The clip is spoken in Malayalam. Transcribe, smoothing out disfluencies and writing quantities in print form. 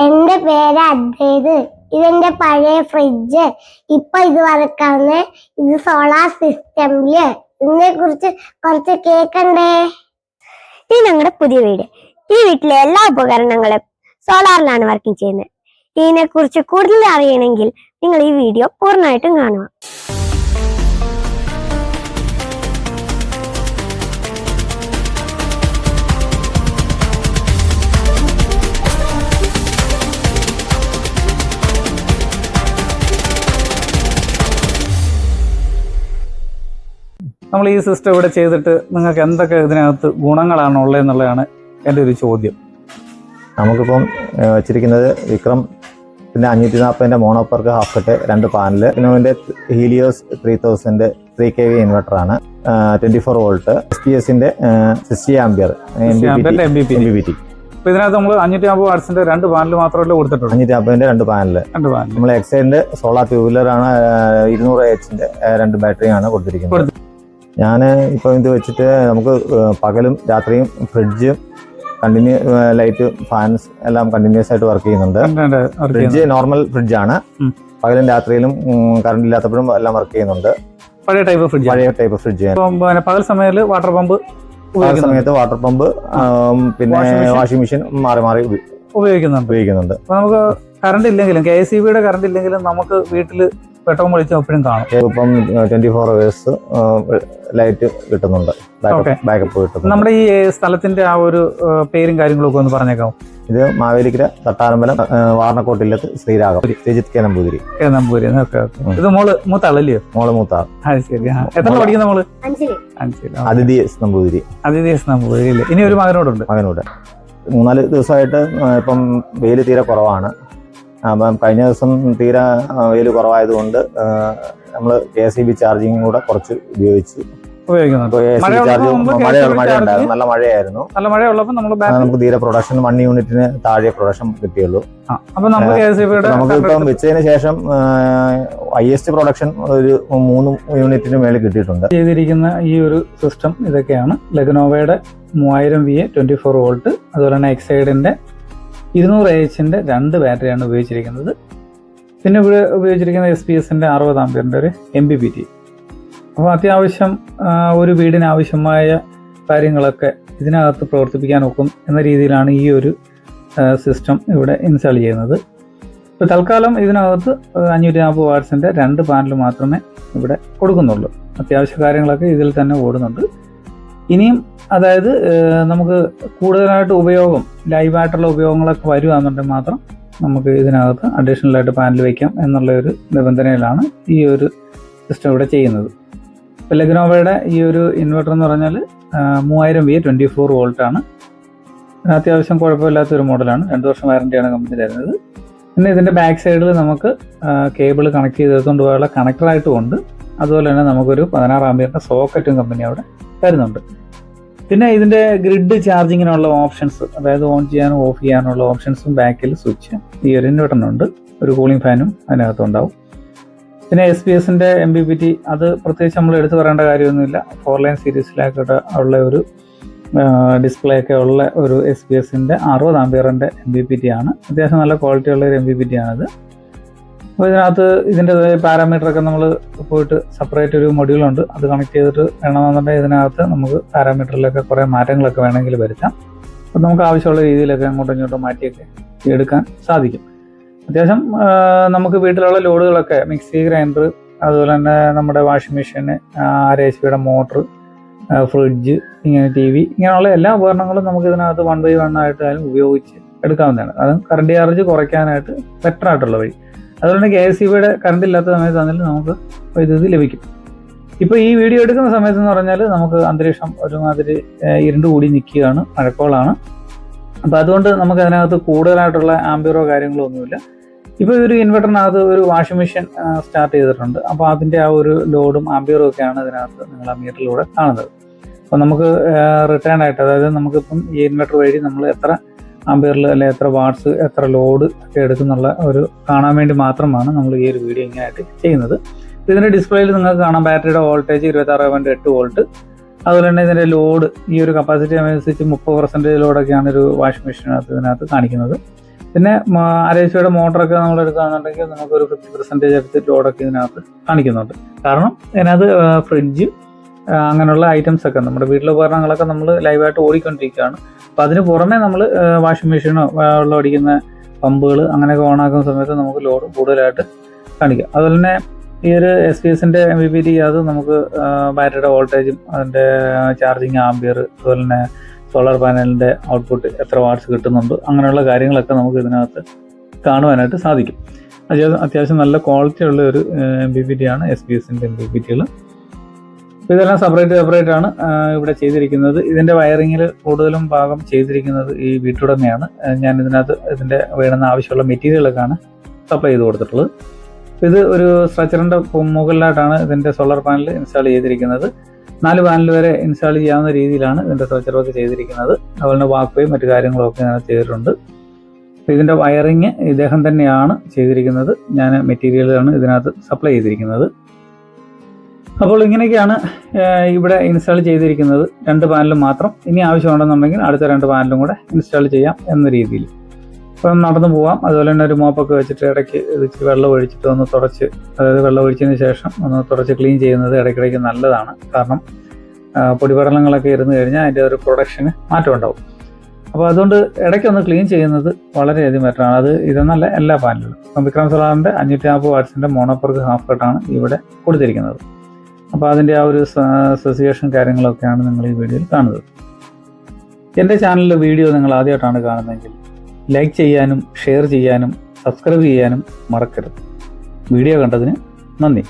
എന്റെ പേര് അദ്വൈത്. ഇതെന്റെ പഴയ ഫ്രിഡ്ജ്. ഇപ്പൊ ഇത് വറക്കാവുന്ന ഇത് സോളാർ സിസ്റ്റമില്. ഇതിനെ കുറിച്ച് കുറച്ച് കേക്കണ്ടേ? ഇത് ഞങ്ങളുടെ പുതിയ വീട്. ഈ വീട്ടിലെ എല്ലാ ഉപകരണങ്ങളും സോളാറിലാണ് വർക്കിംഗ് ചെയ്യുന്നത്. ഇതിനെ കുറിച്ച് കൂടുതൽ അറിയണമെങ്കിൽ നിങ്ങൾ ഈ വീഡിയോ പൂർണ്ണമായിട്ടും കാണുക. നമ്മൾ ഈ സിസ്റ്റം ഇവിടെ ചെയ്തിട്ട് നിങ്ങൾക്ക് എന്തൊക്കെ ഇതിനകത്ത് ഗുണങ്ങളാണ് ഉള്ളതെന്നുള്ളതാണ് എൻ്റെ ഒരു ചോദ്യം. നമുക്കിപ്പം വെച്ചിരിക്കുന്നത് വിക്രം പിന്നെ 540 മോണോപ്പർക്ക് ഹാഫ് കട്ട് 2 പാനൽ, പിന്നെ Helios 3000 3 kV ഇൻവെർട്ടറാണ്, 24 volt, SPS 60 ampere MPPT. അപ്പോൾ ഇതിനകത്ത് നമ്മൾ 550 വാട്ട്സിന്റെ 2 പാനൽ മാത്രമല്ലേ കൊടുത്തിട്ടുള്ളൂ. 550 2 പാനൽ. നമ്മൾ എക്സൈഡിന്റെ സോളാർ ട്യൂബുലറാണ്, 200 AH 2 ബാറ്ററിയാണ് കൊടുത്തിരിക്കുന്നത്. ഞാൻ ഇപ്പോൾ ഇത് വെച്ചിട്ട് നമുക്ക് പകലും രാത്രിയും ഫ്രിഡ്ജും കണ്ടിന്യൂ ലൈറ്റ് ഫാൻസ് എല്ലാം കണ്ടിന്യൂസ് ആയിട്ട് വർക്ക് ചെയ്യുന്നുണ്ട്. ഫ്രിഡ്ജ് നോർമൽ ഫ്രിഡ്ജാണ്. പകലും രാത്രിയിലും കറണ്ട് ഇല്ലാത്തപ്പോഴും എല്ലാം വർക്ക് ചെയ്യുന്നുണ്ട്. പഴയ ടൈപ്പ് ഫ്രിഡ്ജ്. പകൽ സമയത്ത് വാട്ടർ പമ്പ് പിന്നെ വാഷിംഗ് മെഷീൻ മാറി മാറി ഉപയോഗിക്കുന്നുണ്ട്. നമുക്ക് കറണ്ട് ഇല്ലെങ്കിലും KSEBിയുടെ കറണ്ട് ഇല്ലെങ്കിലും നമുക്ക് വീട്ടിൽ പെട്രോൾ വെളിച്ചം എപ്പോഴും കാണും. ഇപ്പം 24 hours ലൈറ്റ് കിട്ടുന്നുണ്ട്, ബാക്കപ്പ് കിട്ടും. നമ്മുടെ ഈ സ്ഥലത്തിന്റെ ആ ഒരു പേരും കാര്യങ്ങളൊക്കെ ഒന്ന് പറഞ്ഞേക്കാമോ? ഇത് മാവേലിക്കര തട്ടാരമ്പലം വാർണക്കോട്ടില്ലത്ത് ശ്രീരാഗം ശ്രീജിത്ത് കെ നമ്പൂതിരി. ഇത് മൂത്താളല്ലയോ? മോള് മൂത്താൾ. ശരി. എത്ര പഠിക്കുന്ന മോള്? അതിഥി എസ് നമ്പൂതിരി. ഇനി ഒരു മകനോട് 3-4 ദിവസമായിട്ട് ഇപ്പം വെയിൽ തീരെ കുറവാണ്. അപ്പം കഴിഞ്ഞ ദിവസം തീരെ വെയിൽ കുറവായതുകൊണ്ട് നമ്മൾ KSEB ചാർജിങ് കൂടെ കുറച്ച് ഉപയോഗിക്കുന്നുണ്ട്. മഴ ഉണ്ടായിരുന്നു, നല്ല മഴയായിരുന്നു. നമുക്ക് തീരെ പ്രൊഡക്ഷൻ 1 യൂണിറ്റിന് താഴെ പ്രൊഡക്ഷൻ കിട്ടിയുള്ളൂ. നമുക്കിപ്പം വെച്ചതിന് ശേഷം ഹൈയസ്റ്റ് പ്രൊഡക്ഷൻ ഒരു 3 യൂണിറ്റിന് മേളിൽ കിട്ടിയിട്ടുണ്ട്. ചെയ്തിരിക്കുന്ന ഈ ഒരു സിസ്റ്റം ഇതൊക്കെയാണ്. ലഗ്നോവയുടെ 3000 VA 24 വോൾട്ട്, അതുപോലെ തന്നെ എക്സൈഡിന്റെ 200 AH 2 ബാറ്ററിയാണ് ഉപയോഗിച്ചിരിക്കുന്നത്. പിന്നെ ഇവിടെ ഉപയോഗിച്ചിരിക്കുന്ന SPS 60 ആംപിയറിന്റെ ഒരു MPPT. അപ്പോൾ അത്യാവശ്യം ഒരു വീടിന് ആവശ്യമായ കാര്യങ്ങളൊക്കെ ഇതിനകത്ത് പ്രവർത്തിപ്പിക്കാൻ ഒക്കും എന്ന രീതിയിലാണ് ഈ ഒരു സിസ്റ്റം ഇവിടെ ഇൻസ്റ്റാൾ ചെയ്യുന്നത്. ഇപ്പോൾ തൽക്കാലം ഇതിനകത്ത് 540 വാട്ട്സിന്റെ 2 പാനൽ മാത്രമേ ഇവിടെ കൊടുക്കുന്നുള്ളൂ. അത്യാവശ്യ കാര്യങ്ങളൊക്കെ ഇതിൽ തന്നെ ഓടുന്നുണ്ട്. ഇനിയും അതായത് നമുക്ക് കൂടുതലായിട്ട് ഉപയോഗം ലൈവായിട്ടുള്ള ഉപയോഗങ്ങളൊക്കെ വരുവാന്നുണ്ടെങ്കിൽ മാത്രം നമുക്ക് ഇതിനകത്ത് അഡീഷണൽ ആയിട്ട് പാനൽ വയ്ക്കാം എന്നുള്ള ഒരു നിബന്ധനയിലാണ് ഈ ഒരു സിസ്റ്റം ഇവിടെ ചെയ്യുന്നത്. ഇപ്പോൾ ലഗ്നോവയുടെ ഈ ഒരു ഇൻവെർട്ടർ എന്ന് പറഞ്ഞാൽ 3000 VA 24 വോൾട്ടാണ്. അത്യാവശ്യം കുഴപ്പമില്ലാത്തൊരു മോഡലാണ്. 2 വർഷം വാറണ്ടിയാണ് കമ്പനി തരുന്നത്. പിന്നെ ഇതിൻ്റെ ബാക്ക് സൈഡിൽ നമുക്ക് കേബിൾ കണക്ട് ചെയ്തെടുത്തുകൊണ്ട് പോയുള്ള കണക്ടറായിട്ടും ഉണ്ട്. അതുപോലെ തന്നെ നമുക്കൊരു 16 ആംപിയറിൻ്റെ സോക്കറ്റും കമ്പനി അവിടെ തരുന്നുണ്ട്. പിന്നെ ഇതിൻ്റെ ഗ്രിഡ് ചാർജിങ്ങിനുള്ള ഓപ്ഷൻസ്, അതായത് ഓൺ ചെയ്യാനും ഓഫ് ചെയ്യാനുള്ള ഓപ്ഷൻസും ബാക്കിൽ സ്വിച്ച് ഈ ഒരു ഇൻവെർട്ടറിനുണ്ട്. ഒരു കൂളിംഗ് ഫാനും അതിനകത്തുണ്ടാവും. പിന്നെ SPS MPPT അത് പ്രത്യേകിച്ച് നമ്മൾ എടുത്തു പറയേണ്ട കാര്യമൊന്നുമില്ല. 4 ലൈൻ സീരീസിലായിട്ട് ഉള്ള ഒരു ഡിസ്പ്ലേ ഒക്കെ ഉള്ള ഒരു SPS 60 ആംപിയറിൻ്റെ MPPT ആണ്. അത്യാവശ്യം നല്ല ക്വാളിറ്റി ഉള്ള ഒരു MPPT ആണിത്. അപ്പോൾ ഇതിനകത്ത് ഇതിൻ്റെ പാരാമീറ്ററൊക്കെ നമ്മൾ പോയിട്ട് സെപ്പറേറ്റ് ഒരു മൊഡ്യൂളുണ്ട്, അത് കണക്ട് ചെയ്തിട്ട് വേണമെന്നുണ്ടെങ്കിൽ ഇതിനകത്ത് നമുക്ക് പാരാമീറ്ററിലൊക്കെ കുറേ മാറ്റങ്ങളൊക്കെ വേണമെങ്കിൽ വരുത്താം. അപ്പോൾ നമുക്ക് ആവശ്യമുള്ള രീതിയിലൊക്കെ അങ്ങോട്ടും ഇങ്ങോട്ടും മാറ്റിയൊക്കെ എടുക്കാൻ സാധിക്കും. അത്യാവശ്യം നമുക്ക് വീട്ടിലുള്ള ലോഡുകളൊക്കെ മിക്സി, ഗ്രൈൻഡർ, അതുപോലെ തന്നെ നമ്മുടെ washing machine, 6 HP motor, fridge, ഇങ്ങനെ TV, ഇങ്ങനെയുള്ള എല്ലാ ഉപകരണങ്ങളും നമുക്ക് ഇതിനകത്ത് 1 by 1 ആയിട്ടായാലും ഉപയോഗിച്ച് എടുക്കാവുന്നതാണ്. അത് കറണ്ട് ചാർജ് കുറയ്ക്കാനായിട്ട് ബെറ്റർ ആയിട്ടുള്ള വഴി. അതുകൊണ്ട് KSEBിയുടെ കറണ്ട് ഇല്ലാത്ത സമയത്താണെങ്കിലും നമുക്ക് വൈദ്യുതി ലഭിക്കും. ഇപ്പോൾ ഈ വീഡിയോ എടുക്കുന്ന സമയത്തെന്ന് പറഞ്ഞാൽ നമുക്ക് അന്തരീക്ഷം ഒരുമാതിരി ഇരുണ്ട് കൂടി നിൽക്കുകയാണ്, മഴക്കോളാണ്. അപ്പോൾ അതുകൊണ്ട് നമുക്ക് അതിനകത്ത് കൂടുതലായിട്ടുള്ള ആംബിയറോ കാര്യങ്ങളോ ഒന്നുമില്ല. ഇപ്പോൾ ഒരു ഇൻവെർട്ടറിനകത്ത് ഒരു വാഷിംഗ് മെഷീൻ സ്റ്റാർട്ട് ചെയ്തിട്ടുണ്ട്. അപ്പോൾ അതിൻ്റെ ആ ഒരു ലോഡും ആംബിയറും ഒക്കെയാണ് ഇതിനകത്ത് നിങ്ങൾ ആ മീറ്ററിലൂടെ കാണുന്നത്. അപ്പോൾ നമുക്ക് റിട്ടേൺ ആയിട്ട്, അതായത് നമുക്കിപ്പം ഈ ഇൻവെർട്ടർ വഴി നമ്മൾ എത്ര ആംപിയറിൽ അല്ലെ എത്ര വാട്ട്സ് എത്ര ലോഡ് ഒക്കെ എടുക്കുന്നുള്ള ഒരു കാണാൻ വേണ്ടി മാത്രമാണ് നമ്മൾ ഈ ഒരു വീഡിയോ ഇങ്ങനെയായിട്ട് ചെയ്യുന്നത്. ഇതിൻ്റെ ഡിസ്പ്ലേയിൽ നിങ്ങൾക്ക് കാണാം ബാറ്ററിയുടെ വോൾട്ടേജ് 26.8 വോൾട്ട്. അതുപോലെ തന്നെ ഇതിൻ്റെ ലോഡ് ഈ ഒരു കപ്പാസിറ്റി അനുസരിച്ച് 30% ലോഡൊക്കെയാണ് ഒരു വാഷിംഗ് മെഷീനകത്ത് ഇതിനകത്ത് കാണിക്കുന്നത്. പിന്നെ RACയുടെ മോട്ടറൊക്കെ നമ്മൾ എടുക്കുകയാണെന്നുണ്ടെങ്കിൽ നമുക്കൊരു 50% അടുത്ത് ലോഡൊക്കെ ഇതിനകത്ത് കാണിക്കുന്നുണ്ട്. കാരണം ഇതിനകത്ത് ഫ്രിഡ്ജ് അങ്ങനെയുള്ള ഐറ്റംസ് ഒക്കെ നമ്മുടെ വീട്ടിലെ ഉപകരണങ്ങളൊക്കെ നമ്മൾ ലൈവായിട്ട് ഓടിക്കൊണ്ടിരിക്കുകയാണ്. അപ്പോൾ അതിന് പുറമെ നമ്മൾ വാഷിംഗ് മെഷീനോ വെള്ളം അടിക്കുന്ന പമ്പുകൾ അങ്ങനെയൊക്കെ ഓണാക്കുന്ന സമയത്ത് നമുക്ക് ലോഡ് കൂടുതലായിട്ട് കാണിക്കാം. അതുപോലെ തന്നെ ഈ ഒരു SPS-ൻ്റെ MPPT അത് നമുക്ക് ബാറ്ററിയുടെ വോൾട്ടേജും അതിൻ്റെ ചാർജിങ് ആംബിയർ, അതുപോലെ തന്നെ സോളാർ പാനലിൻ്റെ ഔട്ട്പുട്ട് എത്ര വാട്ട്സ് കിട്ടുന്നുണ്ട്, അങ്ങനെയുള്ള കാര്യങ്ങളൊക്കെ നമുക്ക് ഇതിനകത്ത് കാണുവാനായിട്ട് സാധിക്കും. അത്യാവശ്യം നല്ല ക്വാളിറ്റി ഉള്ള ഒരു MPPT ആണ് SPS-ൻ്റെ MPPT-കൾ. അപ്പോൾ ഇതെല്ലാം സെപ്പറേറ്റ് ആണ് ഇവിടെ ചെയ്തിരിക്കുന്നത്. ഇതിൻ്റെ വയറിങ്ങിൽ കൂടുതലും ഭാഗം ചെയ്തിരിക്കുന്നത് ഈ വീട്ടുടമയാണ്. ഞാൻ ഇതിനകത്ത് ഇതിൻ്റെ വേണ്ടുന്ന ആവശ്യമുള്ള മെറ്റീരിയലൊക്കെയാണ് സപ്ലൈ ചെയ്ത് കൊടുത്തിട്ടുള്ളത്. ഇത് ഒരു സ്ട്രക്ചറിൻ്റെ മുകളിലായിട്ടാണ് ഇതിൻ്റെ സോളാർ പാനൽ ഇൻസ്റ്റാൾ ചെയ്തിരിക്കുന്നത്. 4 പാനൽ വരെ ഇൻസ്റ്റാൾ ചെയ്യാവുന്ന രീതിയിലാണ് ഇതിൻ്റെ സ്ട്രക്ചറൊക്കെ ചെയ്തിരിക്കുന്നത്. അതുപോലെ തന്നെ വാക്വേയും മറ്റു കാര്യങ്ങളൊക്കെ ഇതിനകത്ത് ചെയ്തിട്ടുണ്ട്. അപ്പോൾ ഇതിൻ്റെ വയറിങ് ഇദ്ദേഹം തന്നെയാണ് ചെയ്തിരിക്കുന്നത്. ഞാൻ മെറ്റീരിയലാണ് ഇതിനകത്ത് സപ്ലൈ ചെയ്തിരിക്കുന്നത്. അപ്പോൾ ഇങ്ങനെയൊക്കെയാണ് ഇവിടെ ഇൻസ്റ്റാൾ ചെയ്തിരിക്കുന്നത്. 2 പാനലും മാത്രം. ഇനി ആവശ്യമുണ്ടെന്നുണ്ടെങ്കിൽ അടുത്ത 2 പാനലും കൂടെ ഇൻസ്റ്റാൾ ചെയ്യാം എന്ന രീതിയിൽ. അപ്പം നടന്നു പോകാം. അതുപോലെ തന്നെ ഒരു മോപ്പൊക്കെ വെച്ചിട്ട് ഇടയ്ക്ക് ഇച്ചിരി വെള്ളം ഒഴിച്ചിട്ട് ഒന്ന് തുടച്ച്, അതായത് വെള്ളം ഒഴിച്ചതിന് ശേഷം ഒന്ന് തുടച്ച് ക്ലീൻ ചെയ്യുന്നത് ഇടയ്ക്കിടയ്ക്ക് നല്ലതാണ്. കാരണം പൊടിപടലങ്ങളൊക്കെ ഇരുന്ന് കഴിഞ്ഞാൽ അതിൻ്റെ ഒരു പ്രൊഡക്ഷന് മാറ്റം ഉണ്ടാവും. അപ്പോൾ അതുകൊണ്ട് ഇടയ്ക്കൊന്ന് ക്ലീൻ ചെയ്യുന്നത് വളരെയധികം ബെറ്ററാണ്. അത് ഇതെന്നല്ല, എല്ലാ പാനലുകളും. ഇപ്പം വിക്രം സോളാറിൻ്റെ 550 വാട്ട്സിൻ്റെ മോണോപ്പർക്ക് ഹാഫ് കട്ടാണ് ഇവിടെ കൊടുത്തിരിക്കുന്നത്. അപ്പോൾ അതിൻ്റെ ആ ഒരു സ്പെസിഫിക്കേഷൻ കാര്യങ്ങളൊക്കെയാണ് നിങ്ങൾ ഈ വീഡിയോയിൽ കാണുന്നത്. എൻ്റെ ചാനലിലെ വീഡിയോ നിങ്ങൾ ആദ്യമായിട്ടാണ് കാണുന്നതെങ്കിൽ ലൈക്ക് ചെയ്യാനും ഷെയർ ചെയ്യാനും സബ്സ്ക്രൈബ് ചെയ്യാനും മറക്കരുത്. വീഡിയോ കണ്ടതിന് നന്ദി.